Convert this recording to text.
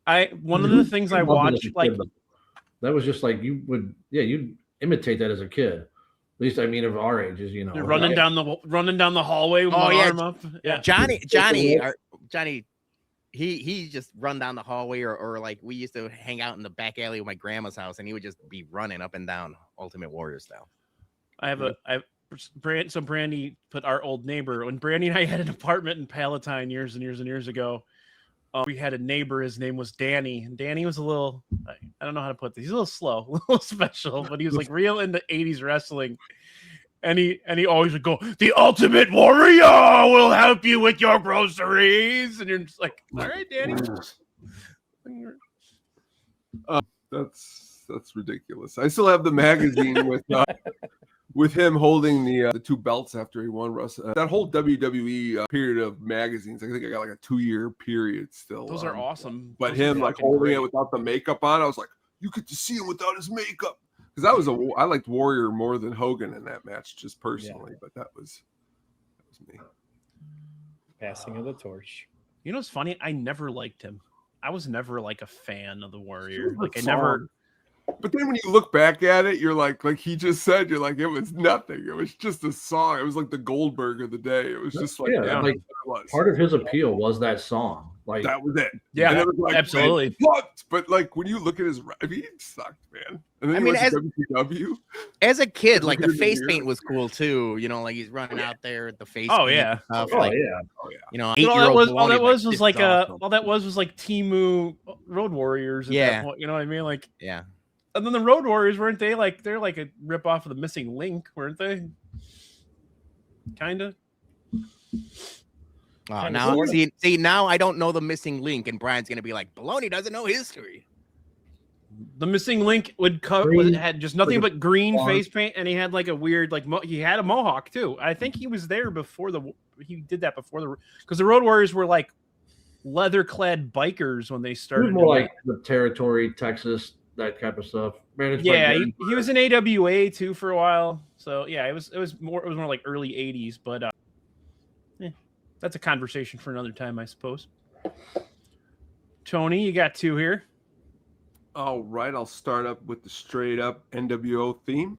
One of the things I loved it as watch, a like kid, though. That was just like you'd imitate that as a kid. At least I mean of our ages, you know. you're running down the hallway with Oh, one yeah. arm up. Yeah. Johnny, he just run down the hallway, or like we used to hang out in the back alley of my grandma's house, and he would just be running up and down Ultimate Warrior style. So Brandy put our old neighbor, when Brandy and I had an apartment in Palatine years and years and years ago. We had a neighbor. His name was Danny, and Danny was a little, I don't know how to put this. He's a little slow, a little special, but he was like real into 80s wrestling. And he always would go, "The Ultimate Warrior will help you with your groceries." And you're just like, all right, Danny. That's ridiculous. I still have the magazine with him holding the 2 belts after he won that whole WWE period of magazines. I think I got like a 2-year period still. Those are awesome. But Those him like holding it without the makeup on, I was like, you get to see him without his makeup. Because I liked Warrior more than Hogan in that match, just personally. Yeah. But that was me. Passing of the torch. You know what's funny? I never liked him. I was never like a fan of the Warrior. Like I never. But then when you look back at it, you're like he just said, you're like, it was nothing. It was just a song. It was like the Goldberg of the day. It was just like, like part of his appeal was that song. Like that was it. Yeah, and it was like, absolutely. But like when you look at he sucked, man. And then WCW. As a kid, like the face paint was cool too. You know, like he's running out there with the face. Oh yeah. Stuff. Oh like, yeah. You know, all that was like Timu Road Warriors. At that point, you know what I mean? Like And then the Road Warriors, weren't they like they're like a rip off of the Missing Link, weren't they? Kinda. Now I don't know the Missing Link, and Brian's gonna be like, Baloney doesn't know history. The Missing Link had just nothing but green face paint, and he had like a weird he had a mohawk too. I think he was there before he did that before because the Road Warriors were like leather clad bikers when they started. More like the Territory, Texas, that type of stuff. Man, he was in AWA too for a while. So yeah, it was more like early 80s, but that's a conversation for another time, I suppose. Tony, you got 2 here. All right, I'll start up with the straight up NWO theme.